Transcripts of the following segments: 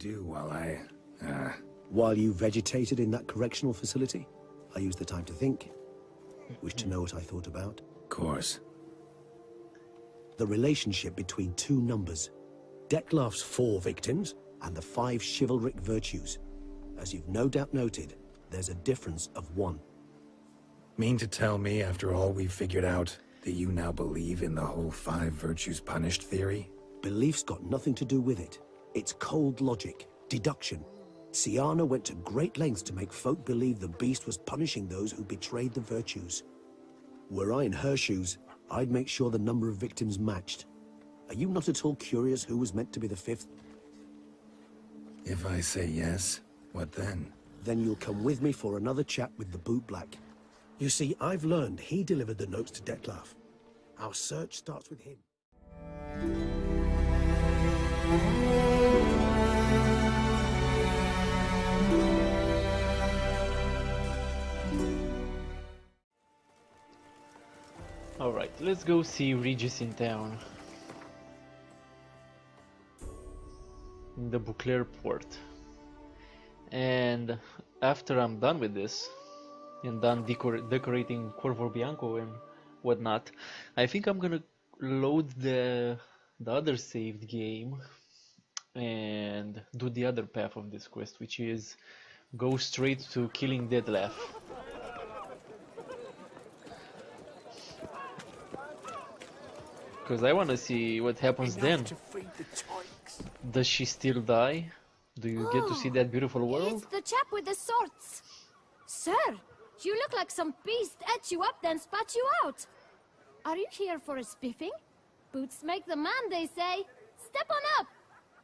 do while While you vegetated in that correctional facility, I used the time to think. Wish to know what I thought about? Of course. The relationship between two numbers. Dettlaff's 4 victims and the 5 chivalric virtues. As you've no doubt noted, there's a difference of 1. Mean to tell me, after all we've figured out, that you now believe in the whole 5 virtues punished theory? Belief's got nothing to do with it. It's cold logic, deduction. Syanna went to great lengths to make folk believe the beast was punishing those who betrayed the virtues. Were I in her shoes, I'd make sure the number of victims matched. Are you not at all curious who was meant to be the 5th? If I say yes, what then? Then you'll come with me for another chat with the Boot Black. You see, I've learned he delivered the notes to Dettlaff. Our search starts with him. Alright, let's go see Regis in town. In the Beauclair port. And after I'm done with this, and done decorating Corvo Bianco and whatnot, I think I'm gonna load the other saved game and do the other path of this quest, which is go straight to killing Dettlaff. Because I want to see what happens then. Does she still die? Do you get to see that beautiful world? It's the chap with the swords. Sir, you look like some beast ate you up then spat you out. Are you here for a spiffing? Boots make the man, they say. Step on up.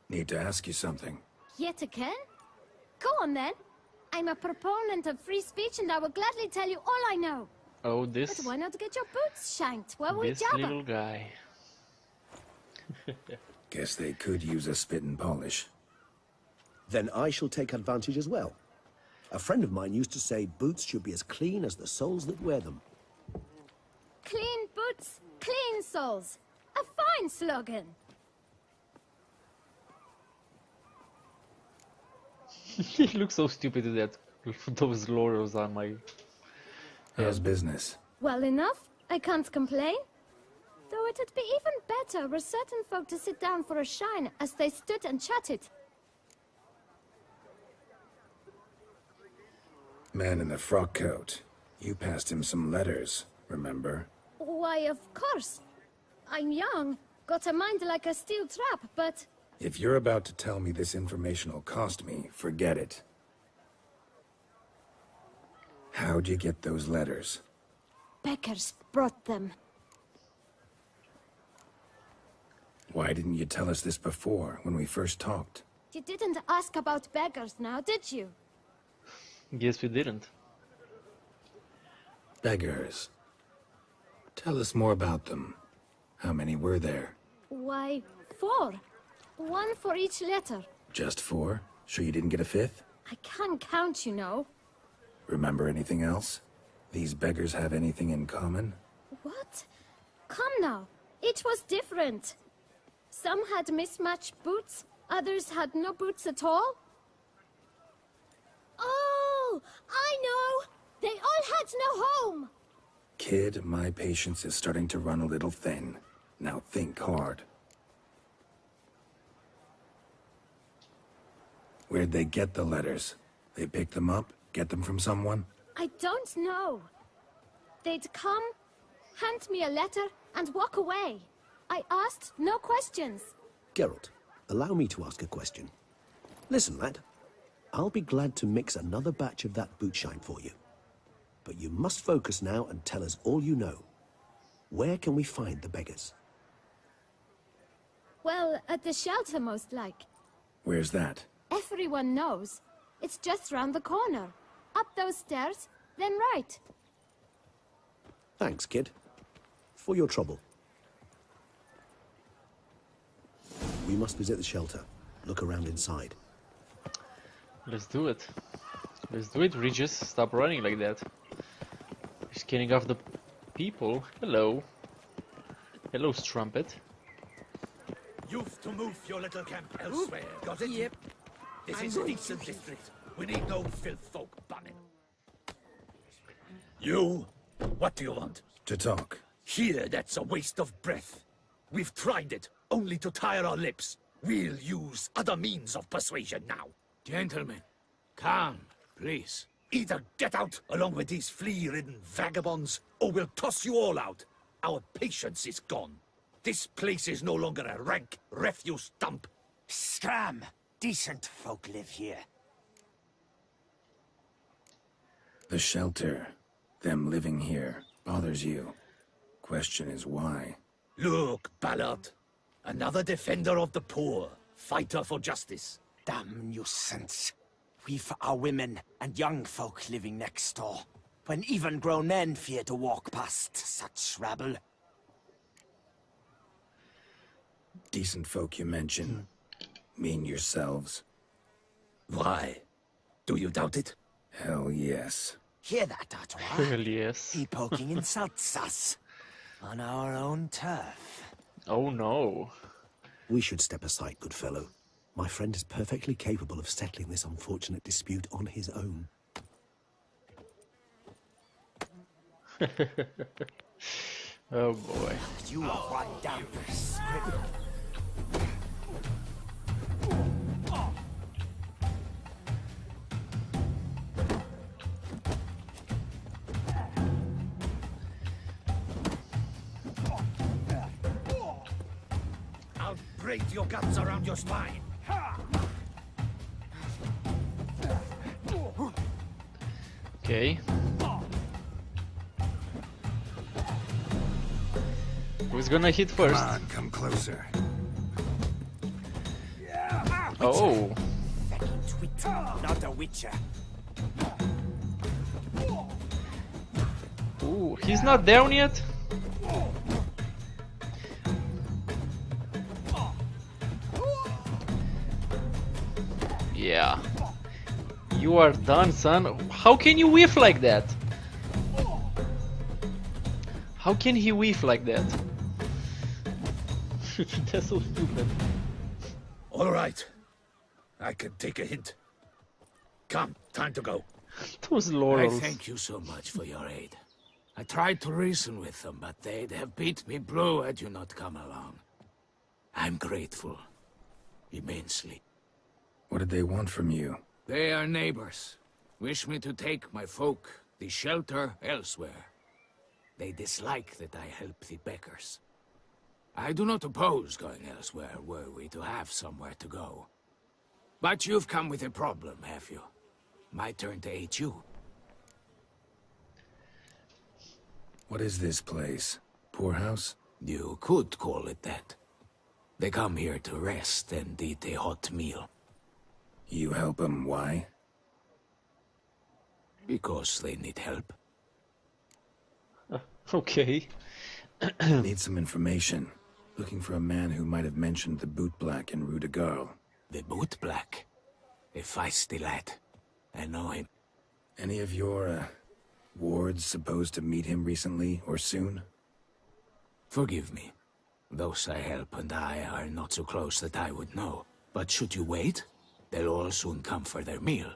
Need to ask you something. Yet again? Go on then. I'm a proponent of free speech and I will gladly tell you all I know. Oh, But this why not get your boots shanked while we jabber? little guy. Guess they could use a spit and polish. Then I shall take advantage as well. A friend of mine used to say boots should be as clean as the soles that wear them. Clean boots, clean soles. A fine slogan. He looks so stupid with that. Those laurels on my... How's business? Well enough, I can't complain. Though it'd be even better were certain folk to sit down for a shine as they stood and chatted. Man in the frock coat. You passed him some letters, remember? Why, of course. I'm young, got a mind like a steel trap, but... If you're about to tell me this information will cost me, forget it. How'd you get those letters? Beggars brought them. Why didn't you tell us this before, when we first talked? You didn't ask about beggars now, did you? Guess we didn't. Beggars. Tell us more about them. How many were there? Why, 4. 1 for each letter. Just 4? Sure you didn't get a 5th? I can't count, you know. Remember anything else? These beggars have anything in common? What? Come now. Each was different. Some had mismatched boots, others had no boots at all. Oh, I know! They all had no home! Kid, my patience is starting to run a little thin. Now think hard. Where'd they get the letters? They pick them up? Get them from someone? I don't know. They'd come, hand me a letter, and walk away. I asked no questions. Geralt, allow me to ask a question. Listen, lad. I'll be glad to mix another batch of that bootshine for you. But you must focus now and tell us all you know. Where can we find the beggars? Well, at the shelter most like. Where's that? Everyone knows. It's just round the corner. Up those stairs, then right. Thanks, kid. For your trouble. We must visit the shelter. Look around inside. Let's do it. Let's do it, Regis. Stop running like that. You're scaring off the people. Hello. Hello, Strumpet. You've to move your little camp elsewhere, got it? Yep. This is a decent district. We need no filth folk banning. You? What do you want? To talk. Here, that's a waste of breath. We've tried it, only to tire our lips. We'll use other means of persuasion now. Gentlemen, calm, please. Either get out along with these flea-ridden vagabonds, or we'll toss you all out. Our patience is gone. This place is no longer a rank refuse dump. Scram! Decent folk live here. The shelter, them living here, bothers you. Question is why? Look, Ballard. Another defender of the poor. Fighter for justice. Damn nuisance. We've our women and young folk living next door, when even grown men fear to walk past such rabble. Decent folk you mention. Mean yourselves? Why? Do you doubt it? Hell yes. Hear that, Artois? Hell yes. He poking insults us. On our own turf. Oh no. We should step aside, good fellow. My friend is perfectly capable of settling this unfortunate dispute on his own. Oh boy. You are one damn scribble. I'll break your guts around your spine. Okay. Who's gonna hit Come first? on, come closer. Oh. Fucking twit. Not a witcher. Ooh, he's not down yet? Yeah. You are done, son. How can you whiff like that? How can he whiff like that? That's so stupid. All right. I can take a hint. Come, time to go. Those I laurels. thank you so much for your aid. I tried to reason with them, but they'd have beat me blue had you not come along. I'm grateful. Immensely. What did they want from you? They are neighbors. Wish me to take my folk, the shelter, elsewhere. They dislike that I help the beggars. I do not oppose going elsewhere, were we to have somewhere to go. But you've come with a problem, have you? My turn to aid you. What is this place? Poorhouse? You could call it that. They come here to rest and eat a hot meal. You help them, why? Because they need help. Okay. Need some information. Looking for a man who might have mentioned the bootblack in Rue de Garl. The bootblack. A feisty lad. I know him. Any of your, wards supposed to meet him recently or soon? Forgive me. Those I help and I are not so close that I would know. But should you wait, they'll all soon come for their meal.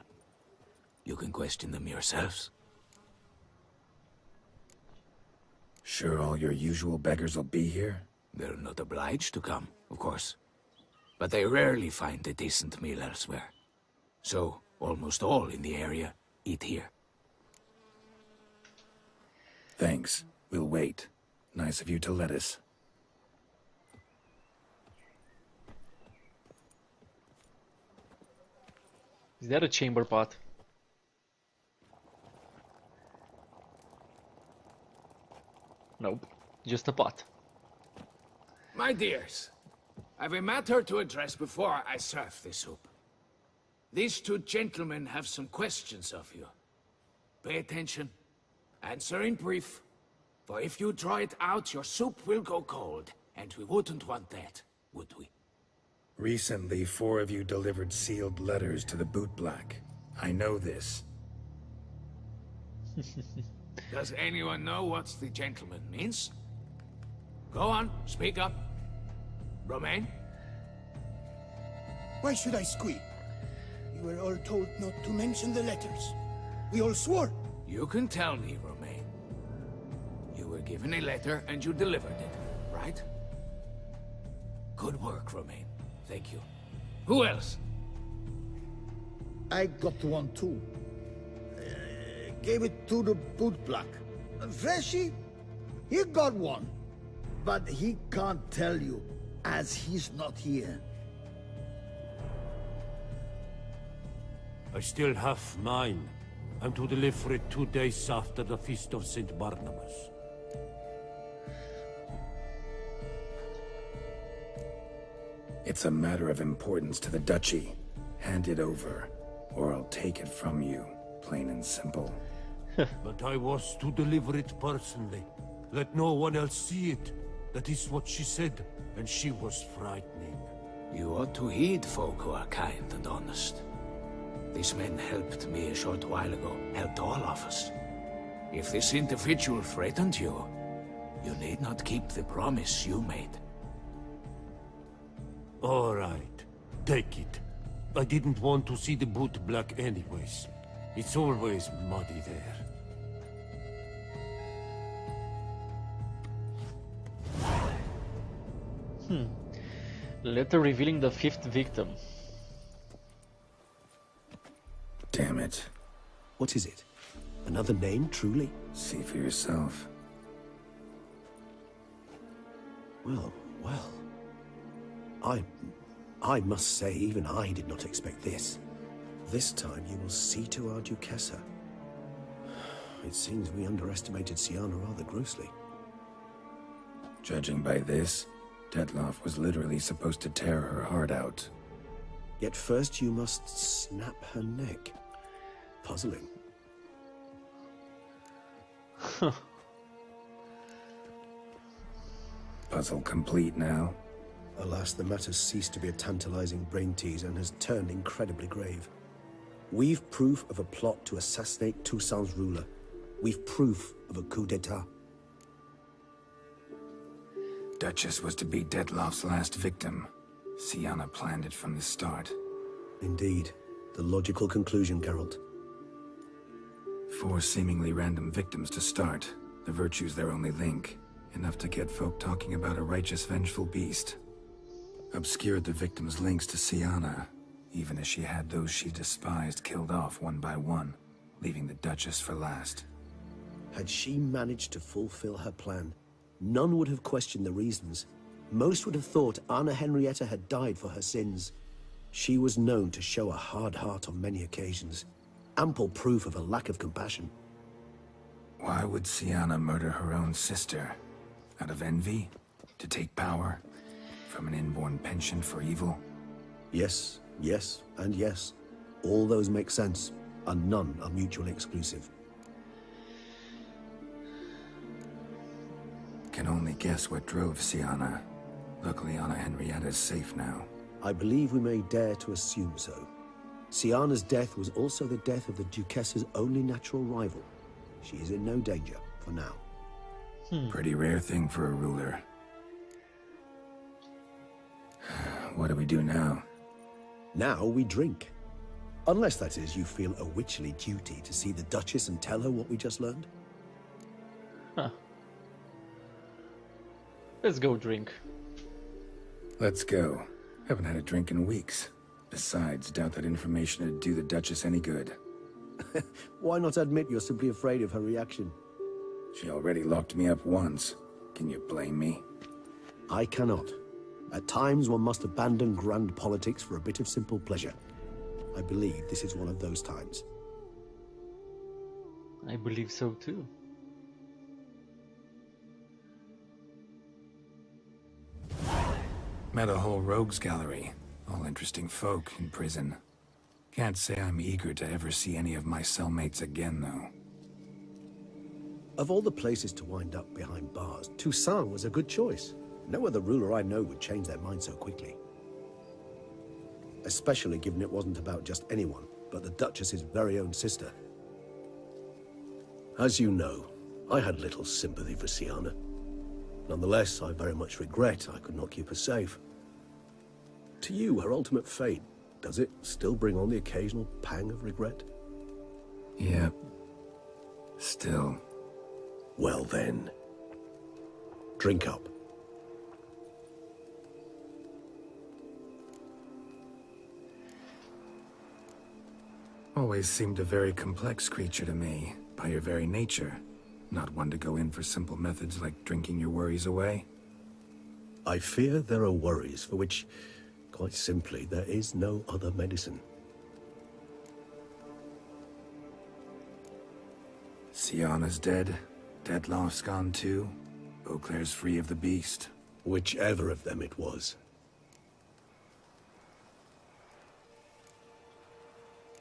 You can question them yourselves. Sure all your usual beggars will be here? They're not obliged to come, of course. But they rarely find a decent meal elsewhere. So, almost all in the area eat here. Thanks. We'll wait. Nice of you to let us. Is that a chamber pot? Nope. Just a pot. My dears, I've a matter to address before I serve the soup. These two gentlemen have some questions of you. Pay attention. Answer in brief. For if you draw it out, your soup will go cold. And we wouldn't want that, would we? Recently, 4 of you delivered sealed letters to the bootblack. I know this. Does anyone know what the gentleman means? Go on, speak up. Romain? Why should I squeak? We were all told not to mention the letters. We all swore. You can tell me, Romain. You were given a letter and you delivered it, right? Good work, Romain. Thank you. Who else? I got one too. Gave it to the bootblack. Freshy, he got one. But he can't tell you, as he's not here. I still have mine. I'm to deliver it 2 days after the Feast of St. Barnabas. It's a matter of importance to the Duchy. Hand it over, or I'll take it from you, plain and simple. But I was to deliver it personally. Let no one else see it. That is what she said, and she was frightening. You ought to heed folk who are kind and honest. These men helped me a short while ago, helped all of us. If this individual threatened you, you need not keep the promise you made. All right, take it. I didn't want to see the boot black anyways. It's always muddy there. Letter revealing the 5th victim. Damn it. What is it? Another name, truly? See for yourself. Well, well. I must say, even I did not expect this. This time you will see to our Duquesa. It seems we underestimated Syanna rather grossly. Judging by this, Detloff was literally supposed to tear her heart out. Yet first you must snap her neck. Puzzling. Puzzle complete now. Alas, the matter's ceased to be a tantalizing brain tease and has turned incredibly grave. We've proof of a plot to assassinate Toussaint's ruler. We've proof of a coup d'etat. Duchess was to be Detloff's last victim. Syanna planned it from the start. Indeed. The logical conclusion, Geralt. 4 seemingly random victims to start. The virtue's their only link. Enough to get folk talking about a righteous, vengeful beast. Obscured the victims' links to Syanna, even as she had those she despised killed off one by one, leaving the Duchess for last. Had she managed to fulfill her plan, none would have questioned the reasons. Most would have thought Anna Henrietta had died for her sins. She was known to show a hard heart on many occasions. Ample proof of a lack of compassion. Why would Syanna murder her own sister? Out of envy? To take power? From an inborn penchant for evil? Yes, yes, and yes. All those make sense, and none are mutually exclusive. Can only guess what drove Syanna. Luckily, Anna Henrietta's safe now. I believe we may dare to assume so. Syanna's death was also the death of the Duquessa's only natural rival. She is in no danger, for now. Pretty rare thing for a ruler. What do we do now? Now we drink. Unless, that is, you feel a witchly duty to see the Duchess and tell her what we just learned. Huh. Let's go drink. Let's go. Haven't had a drink in weeks. Besides, doubt that information would do the Duchess any good. Why not admit you're simply afraid of her reaction? She already locked me up once. Can you blame me? I cannot. At times one must abandon grand politics for a bit of simple pleasure. I believe this is one of those times. I believe so too. Met a whole rogues gallery. All interesting folk in prison. Can't say I'm eager to ever see any of my cellmates again, though. Of all the places to wind up behind bars, Toussaint was a good choice. No other ruler I know would change their mind so quickly. Especially given it wasn't about just anyone, but the Duchess's very own sister. As you know, I had little sympathy for Syanna. Nonetheless, I very much regret I could not keep her safe. To you, her ultimate fate Does it still bring on the occasional pang of regret? Yep. Still. Well then, drink up. Always seemed a very complex creature to me, by your very nature. Not one to go in for simple methods like drinking your worries away. I fear there are worries for which, quite simply, there is no other medicine. Syanna's dead. Dettlaff's gone too. Beauclair's free of the beast. Whichever of them it was.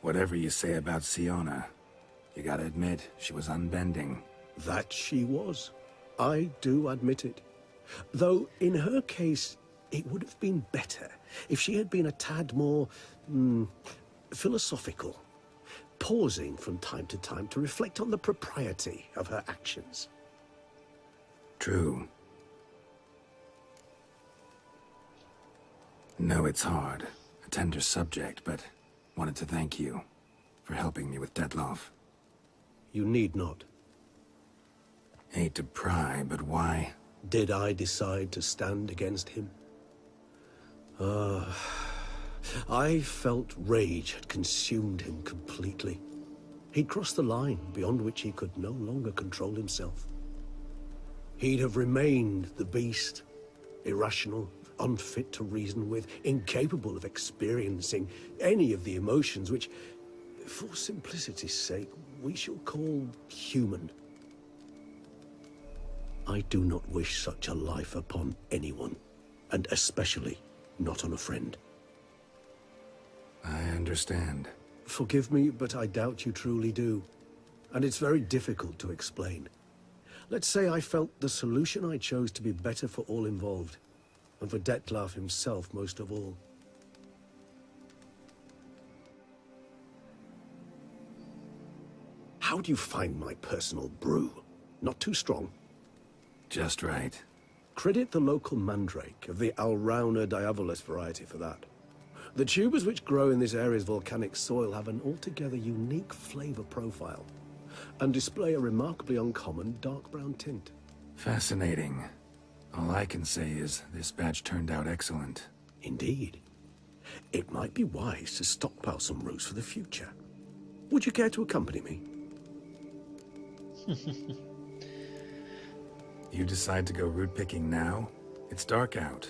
Whatever you say about Syanna, you gotta admit, she was unbending. That she was. I do admit it. Though, in her case, it would have been better if she had been a tad more, philosophical, pausing from time to time to reflect on the propriety of her actions. True. No, it's hard. A tender subject, but wanted to thank you for helping me with Dettlaff. You need not. Hate to pry, but why? Did I decide to stand against him? I felt rage had consumed him completely. He'd crossed the line beyond which he could no longer control himself. He'd have remained the beast, irrational, unfit to reason with, incapable of experiencing any of the emotions which, for simplicity's sake, we shall call human. I do not wish such a life upon anyone, and especially not on a friend. I understand. Forgive me, but I doubt you truly do. And it's very difficult to explain. Let's say I felt the solution I chose to be better for all involved, and for Dettlaff himself most of all. How do you find my personal brew? Not too strong? Just right. Credit the local mandrake of the Alrauna diavolis variety for that. The tubers which grow in this area's volcanic soil have an altogether unique flavor profile, and display a remarkably uncommon dark brown tint. Fascinating. All I can say is this batch turned out excellent. Indeed. It might be wise to stockpile some roots for the future. Would you care to accompany me? You decide to go root picking now? It's dark out.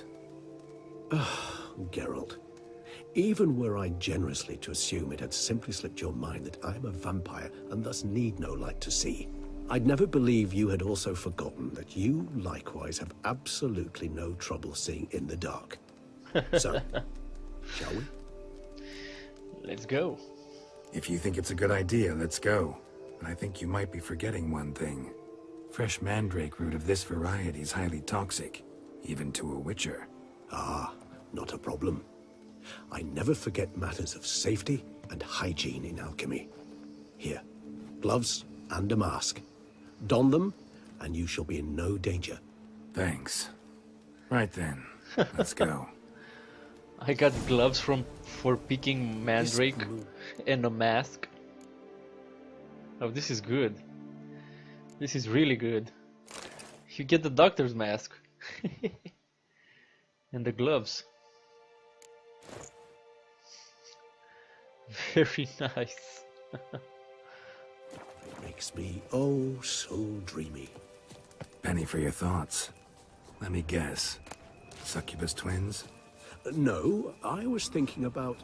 Geralt, even were I generously to assume it had simply slipped your mind that I am a vampire and thus need no light to see, I'd never believe you had also forgotten that you likewise have absolutely no trouble seeing in the dark. So, shall we? Let's go. If you think it's a good idea, let's go. But I think you might be forgetting one thing. Fresh mandrake root of this variety is highly toxic, even to a witcher. Ah, not a problem. I never forget matters of safety and hygiene in alchemy. Here, gloves and a mask. Don them, and you shall be in no danger. Thanks. Right then, let's go. I got gloves for picking mandrake and a mask. Oh, this is good. This is really good. You get the doctor's mask. And the gloves. Very nice. Makes me oh so dreamy. Penny for your thoughts. Let me guess. Succubus twins? No, I was thinking about,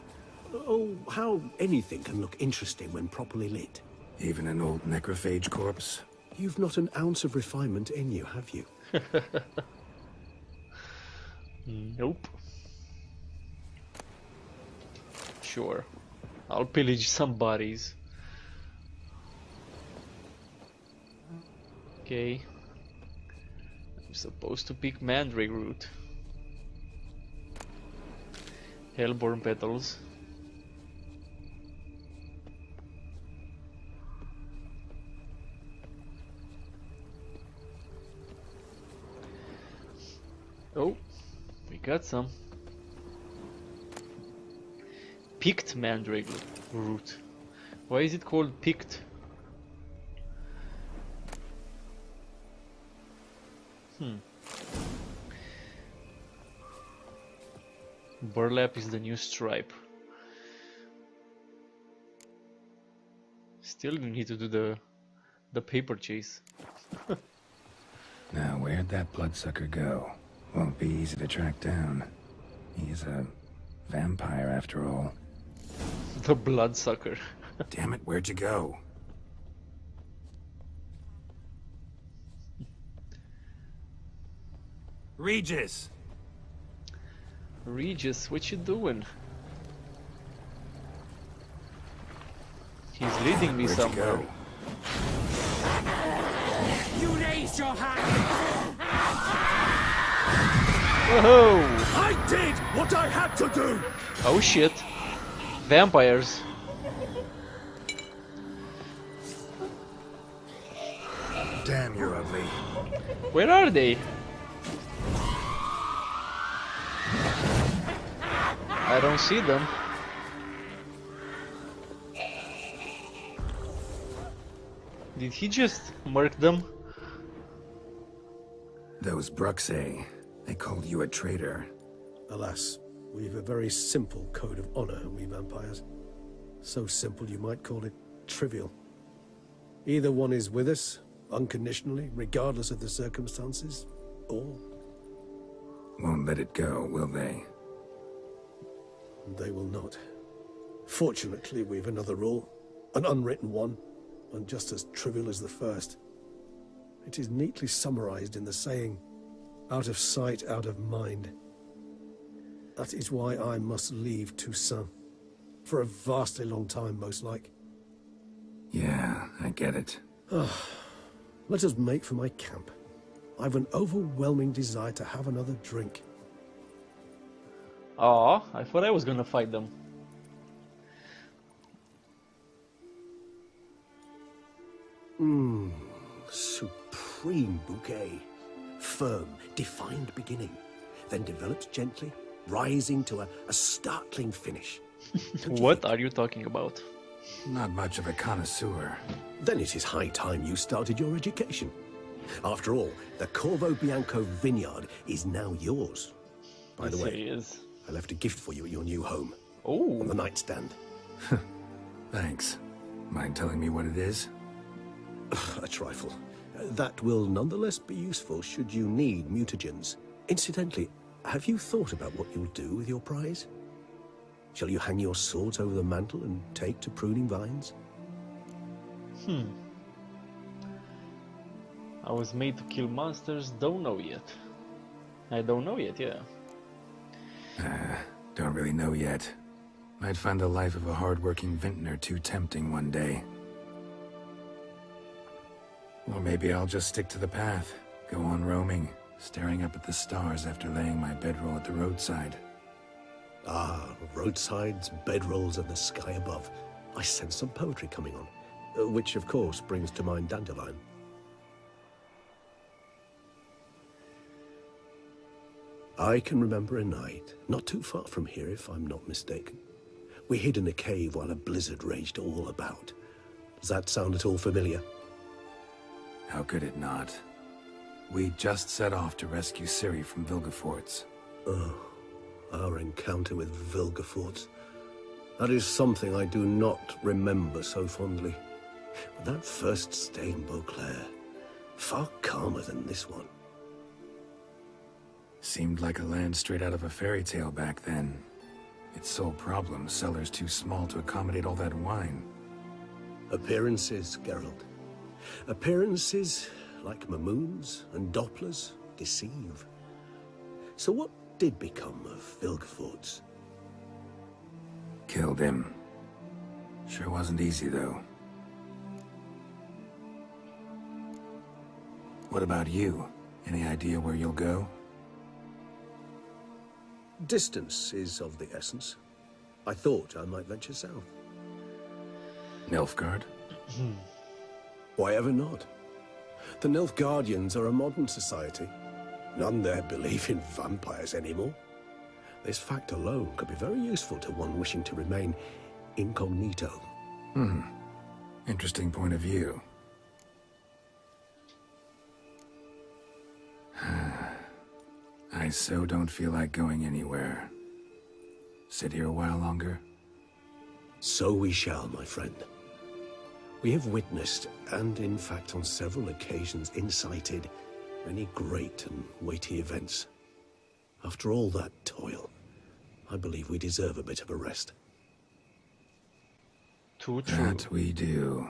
how anything can look interesting when properly lit. Even an old necrophage corpse? You've not an ounce of refinement in you, have you? Nope. Sure. I'll pillage some bodies. Okay. I'm supposed to pick mandrake root. Hellborn petals. Oh, we got some. Picked mandrake root. Why is it called picked? Burlap is the new stripe. Still need to do the paper chase. Now, where'd that bloodsucker go? Won't be easy to track down. He's a vampire after all. The bloodsucker. Damn it, where'd you go? Regis! Regis, what you doing? He's leading me Where'd you somewhere. go? You raised your hand! Whoa! I did what I had to do! Oh shit. Vampires. Damn, you're ugly. Where are they? I don't see them. Did he just murk them? Those Bruxae, they called you a traitor. Alas, we've a very simple code of honor, we vampires. So simple you might call it trivial. Either one is with us, unconditionally, regardless of the circumstances, or... Won't let it go, will they? they will not. Fortunately, we've another rule, an unwritten one, and just as trivial as the first. It is neatly summarized in the saying, out of sight, out of mind. That is why I must leave Toussaint. For a vastly long time, most like. Yeah, I get it. Let us make for my camp. I've an overwhelming desire to have another drink. Aw, I thought I was gonna fight them. Supreme bouquet. Firm, defined beginning. Then develops gently, rising to a startling finish. What are you talking about? Not much of a connoisseur. Then it is high time you started your education. After all, the Corvo Bianco vineyard is now yours. By the Yes, it way, is. I left a gift for you at your new home. Oh, On the nightstand. Thanks. Mind telling me what it is? A trifle. That will nonetheless be useful should you need mutagens. Incidentally, have you thought about what you'll do with your prize? Shall you hang your swords over the mantle and take to pruning vines? I was made to kill monsters, don't know yet. I don't know yet, yeah. Don't really know yet. Might find the life of a hard-working vintner too tempting one day. Or maybe I'll just stick to the path, go on roaming, staring up at the stars after laying my bedroll at the roadside. Ah, roadsides, bedrolls, and the sky above. I sense some poetry coming on, which of course brings to mind Dandelion. I can remember a night, not too far from here if I'm not mistaken. We hid in a cave while a blizzard raged all about. Does that sound at all familiar? How could it not? We just set off to rescue Ciri from Vilgefortz. Oh, our encounter with Vilgefortz. That is something I do not remember so fondly. But that first stay in Beauclair, far calmer than this one. Seemed like a land straight out of a fairy tale back then. Its sole problem, cellars too small to accommodate all that wine. Appearances, Geralt. Appearances, like Mamoons and Dopplers, deceive. So what did become of Vilgefortz? Killed him. Sure wasn't easy, though. What about you? Any idea where you'll go? Distance is of the essence. I thought I might venture south. Nilfgaard? Why ever not? The Nilfgaardians are a modern society. None there believe in vampires anymore. This fact alone could be very useful to one wishing to remain incognito. Interesting point of view. I so don't feel like going anywhere. Sit here a while longer? So we shall, my friend. We have witnessed, and in fact on several occasions incited, many great and weighty events. After all that toil, I believe we deserve a bit of a rest. Too true. That we do.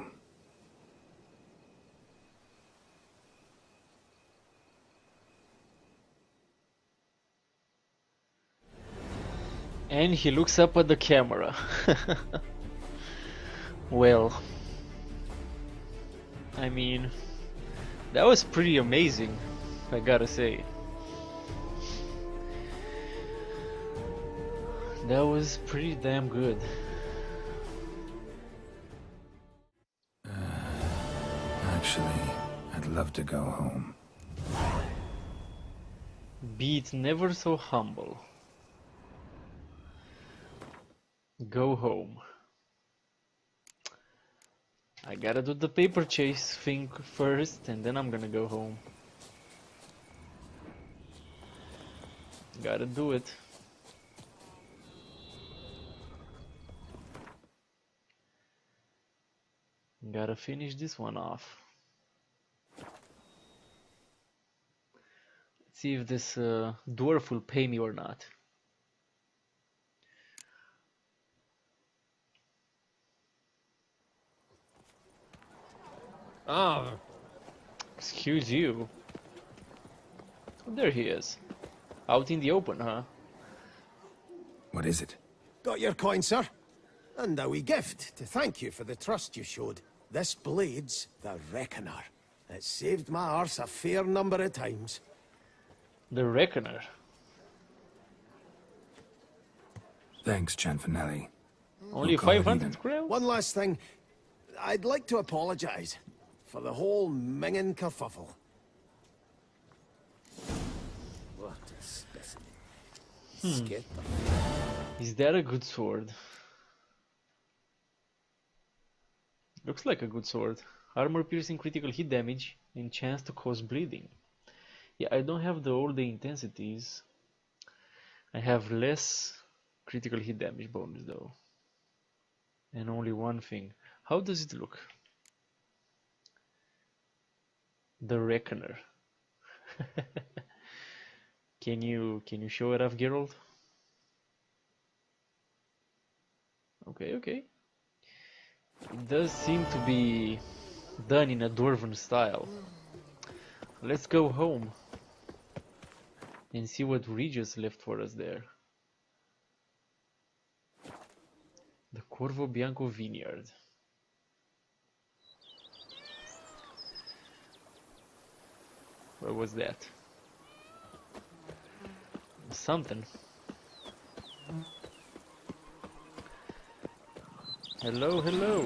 And he looks up at the camera. Well, I mean, that was pretty amazing, I gotta say. That was pretty damn good. Actually, I'd love to go home. Be it never so humble. Go home. I gotta do the paper chase thing first, and then I'm gonna go home. Gotta do it. Gotta finish this one off. Let's see if this dwarf will pay me or not. Ah, excuse you. Oh, there he is. Out in the open, huh? What is it? Got your coin, sir. And a wee gift to thank you for the trust you showed. This blade's the Reckoner. It saved my arse a fair number of times. The Reckoner. Thanks, Cianfanelli. Only We'll call it 500 even. crowns? One last thing. I'd like to apologize for the whole minging kerfuffle. What a specimen. Skit. Is that a good sword? Looks like a good sword. Armor piercing, critical hit damage, and chance to cause bleeding. Yeah, I don't have all the intensities. I have less critical hit damage bonus though. And only one thing. How does it look? The Reckoner. Can you show it off, Geralt? Okay, okay. It does seem to be done in a dwarven style. Let's go home and see what Regis left for us there. The Corvo Bianco Vineyard. What was that? Something. Hello, hello.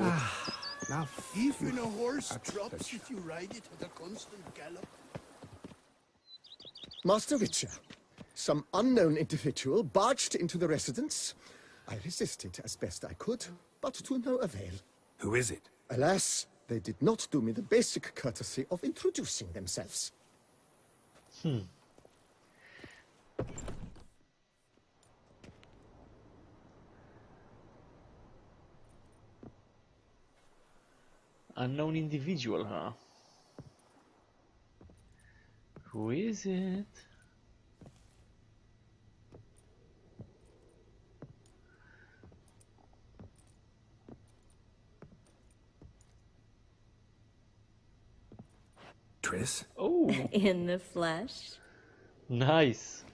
Now, even a horse drops if you ride it at a constant gallop. Master Witcher, some unknown individual barged into the residence. I resisted as best I could, but to no avail. Who is it? Alas, they did not do me the basic courtesy of introducing themselves. Unknown individual, huh? Who is it? Triss? Oh, In the flesh? nice.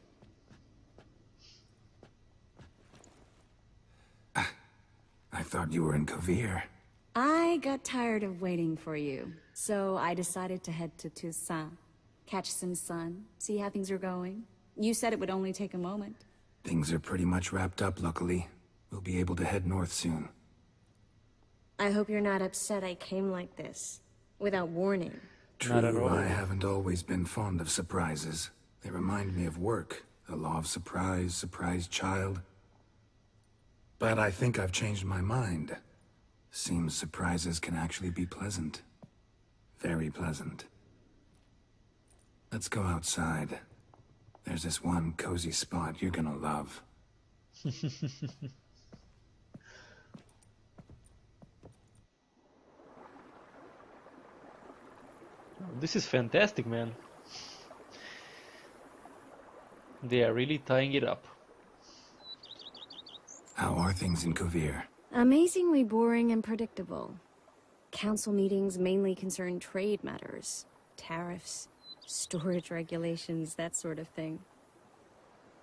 I thought you were in Kovir. I got tired of waiting for you, so I decided to head to Toussaint. Catch some sun, see how things are going. You said it would only take a moment. Things are pretty much wrapped up, luckily. We'll be able to head north soon. I hope you're not upset I came like this, without warning. Not at True, all. I haven't always been fond of surprises. They remind me of work. The law of surprise, surprise child. But I think I've changed my mind. Seems surprises can actually be pleasant. Very pleasant. Let's go outside. There's this one cozy spot you're gonna love. This is fantastic, man. They are really tying it up. How are things in Kovir? Amazingly boring and predictable. Council meetings mainly concern trade matters, tariffs, storage regulations, that sort of thing.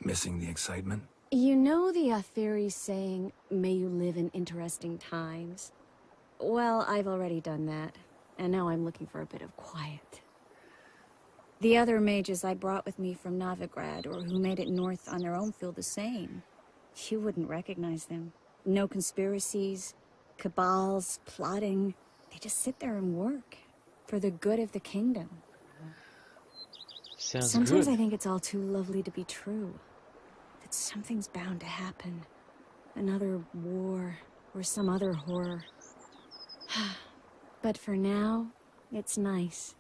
Missing the excitement? You know the Aetheri saying, may you live in interesting times? Well, I've already done that, and now I'm looking for a bit of quiet. The other mages I brought with me from Novigrad, or who made it north on their own, feel the same. You wouldn't recognize them. No conspiracies, cabals, plotting. They just sit there and work, for the good of the kingdom. Sometimes I think it's all too lovely to be true. That something's bound to happen. Another war, or some other horror. But for now, it's nice.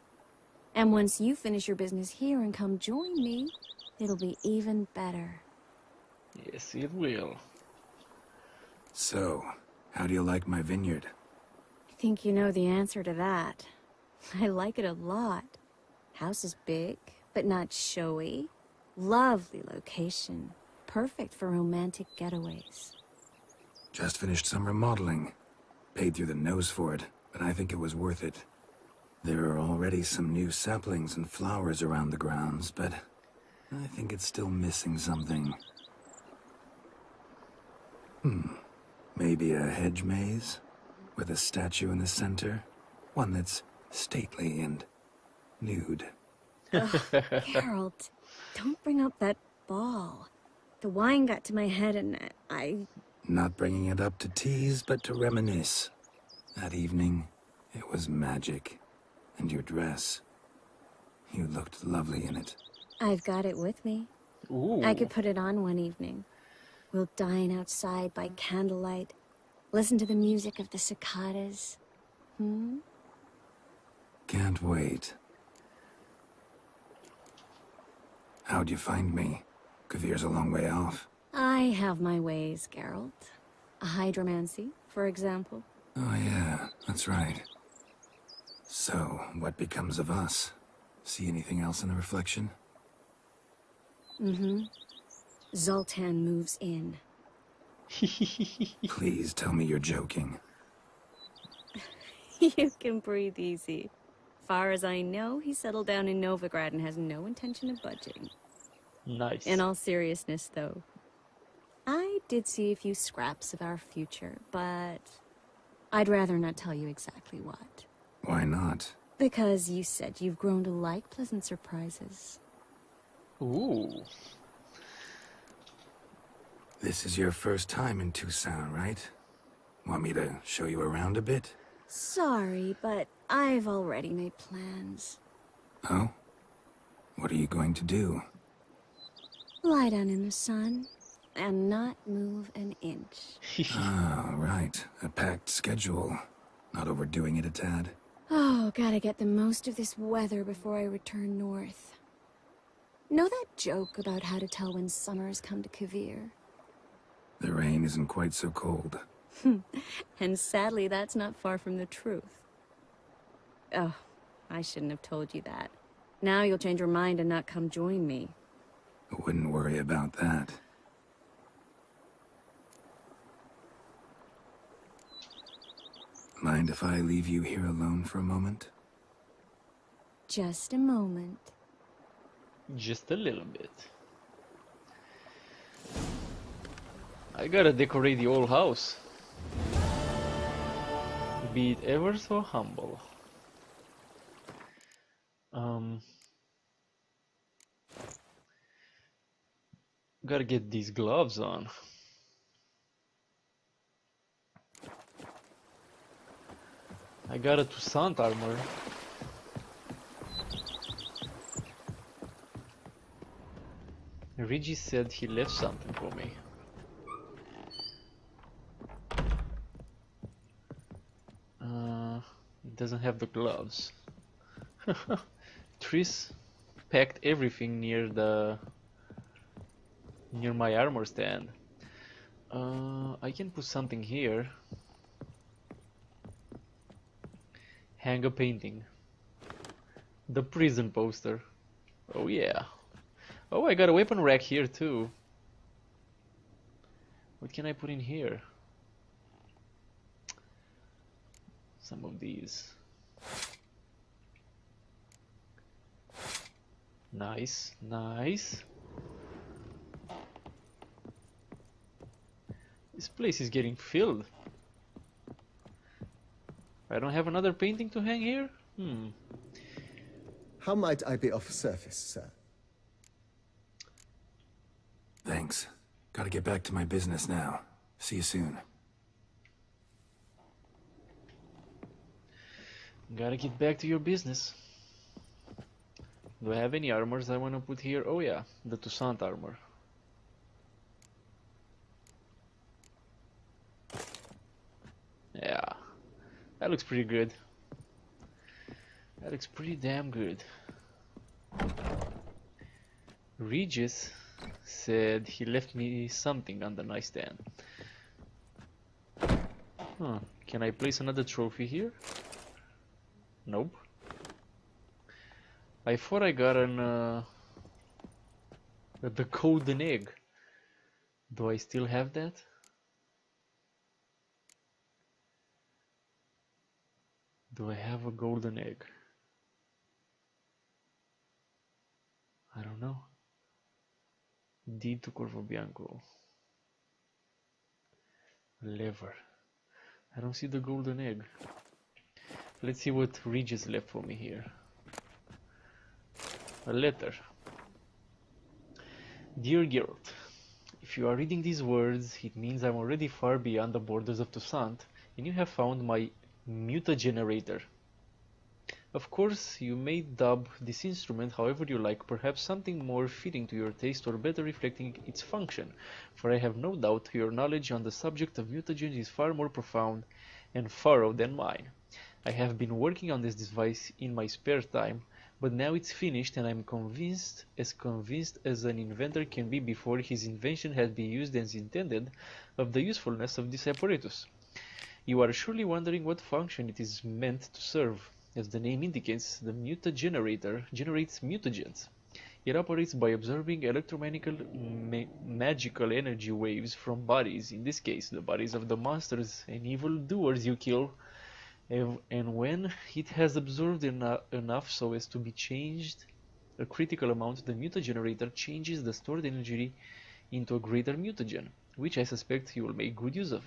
And once you finish your business here and come join me, it'll be even better. Yes, it will. So, how do you like my vineyard? I think you know the answer to that. I like it a lot. House is big, but not showy. Lovely location. Perfect for romantic getaways. Just finished some remodeling. Paid through the nose for it, but I think it was worth it. There are already some new saplings and flowers around the grounds, but I think it's still missing something. Maybe a hedge maze? With a statue in the center? One that's stately and nude. Geralt, don't bring up that ball. The wine got to my head and I... Not bringing it up to tease, but to reminisce. That evening, it was magic. And your dress. You looked lovely in it. I've got it with me. Ooh. I could put it on one evening. We'll dine outside by candlelight. Listen to the music of the cicadas. Can't wait. How'd you find me? Kavir's a long way off. I have my ways, Geralt. A hydromancy, for example. Oh yeah, that's right. So, what becomes of us? See anything else in the reflection? Zoltan moves in. Please tell me you're joking. You can breathe easy. Far as I know, he settled down in Novigrad and has no intention of budging. Nice. In all seriousness, though, I did see a few scraps of our future, but I'd rather not tell you exactly what. Why not? Because you said you've grown to like pleasant surprises. Ooh. This is your first time in Toussaint, right? Want me to show you around a bit? Sorry, but I've already made plans. Oh? What are you going to do? Lie down in the sun and not move an inch. Ah, right. A packed schedule. Not overdoing it a tad. Oh, gotta get the most of this weather before I return north. Know that joke about how to tell when summer's come to Kovir? The rain isn't quite so cold. And sadly, that's not far from the truth. Oh, I shouldn't have told you that. Now you'll change your mind and not come join me. I wouldn't worry about that. Mind if I leave you here alone for a moment? Just a moment. Just a little bit. I gotta decorate the old house. Be it ever so humble. Gotta get these gloves on. I got a Toussaint armor. Regis said he left something for me. It doesn't have the gloves. Triss packed everything near my armor stand. I can put something here. Hang a painting. The prison poster. Oh yeah. Oh, I got a weapon rack here too. What can I put in here? Some of these. Nice, nice. This place is getting filled. I don't have another painting to hang here? How might I be of service, sir? Thanks. Gotta get back to my business now. See you soon. Gotta get back to your business. Do I have any armors I want to put here? Oh yeah, the Toussaint armor. Yeah, that looks pretty good. That looks pretty damn good. Regis said he left me something on the nightstand. Huh, can I place another trophy here? Nope. I thought I got the golden egg. Do I still have that? Do I have a golden egg? I don't know. Deed to Corvo Bianco. Lever. I don't see the golden egg. Let's see what Regis left for me here. A letter. Dear Geralt, if you are reading these words, it means I'm already far beyond the borders of Toussaint, and you have found my mutagenerator. Of course, you may dub this instrument however you like, perhaps something more fitting to your taste or better reflecting its function, for I have no doubt your knowledge on the subject of mutagens is far more profound and thorough than mine. I have been working on this device in my spare time, but now it's finished and I'm convinced as an inventor can be before his invention has been used as intended of the usefulness of this apparatus. You are surely wondering what function it is meant to serve. As the name indicates, the mutagenerator generates mutagens. It operates by absorbing magical energy waves from bodies, in this case the bodies of the monsters and evildoers you kill, and when it has absorbed enough so as to be changed a critical amount, the mutagenerator changes the stored energy into a greater mutagen, which I suspect you will make good use of.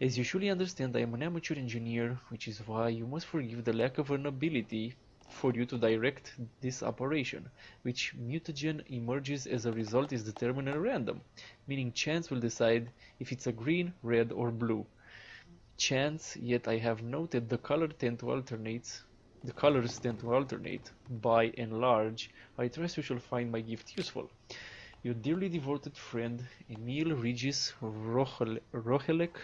As you surely understand, I am an amateur engineer, which is why you must forgive the lack of an ability for you to direct this operation. Which mutagen emerges as a result is determined at random, meaning chance will decide if it's a green, red or blue. Chance, yet I have noted the colors tend to alternate. By and large, I trust you shall find my gift useful. Your dearly devoted friend, Emil Regis Rohelek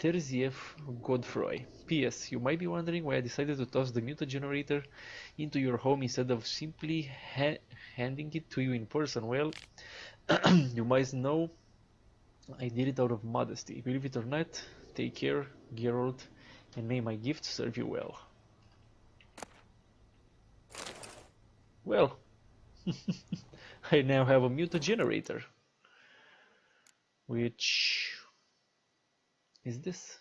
Terziev Godfroy. P.S. You might be wondering why I decided to toss the mutagenerator into your home instead of simply handing it to you in person. Well, you might know I did it out of modesty. Believe it or not, take care, Geralt, and may my gift serve you well. Well, I now have a mutagenerator, which is this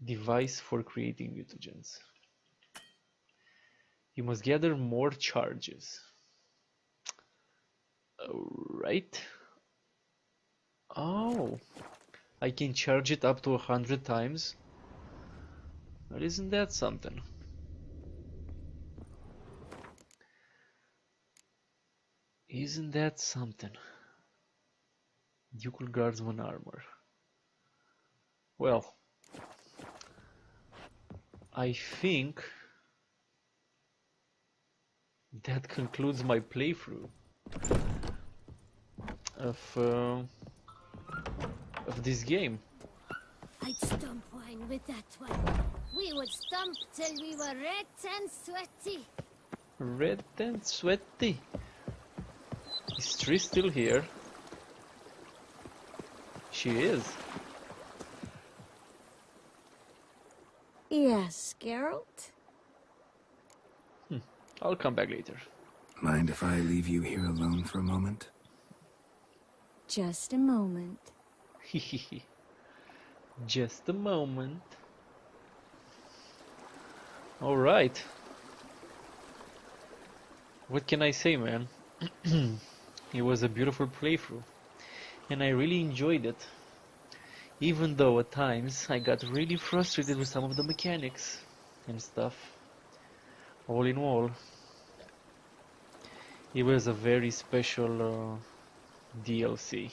device for creating mutagens. You must gather more charges. Alright. Oh, I can charge it up to 100 times. Well, isn't that something? Isn't that something? Ducal Guardsman armor. Well, I think that concludes my playthrough. of this game. I'd stomp wine with that one. We would stomp till we were red and sweaty. Red and sweaty. Is Triss still here? She is. Yes, Geralt? I'll come back later. Mind if I leave you here alone for a moment? Just a moment. Just a moment. Alright. What can I say, man? It was a beautiful playthrough, and I really enjoyed it. Even though at times I got really frustrated with some of the mechanics and stuff. All in all, it was a very special DLC.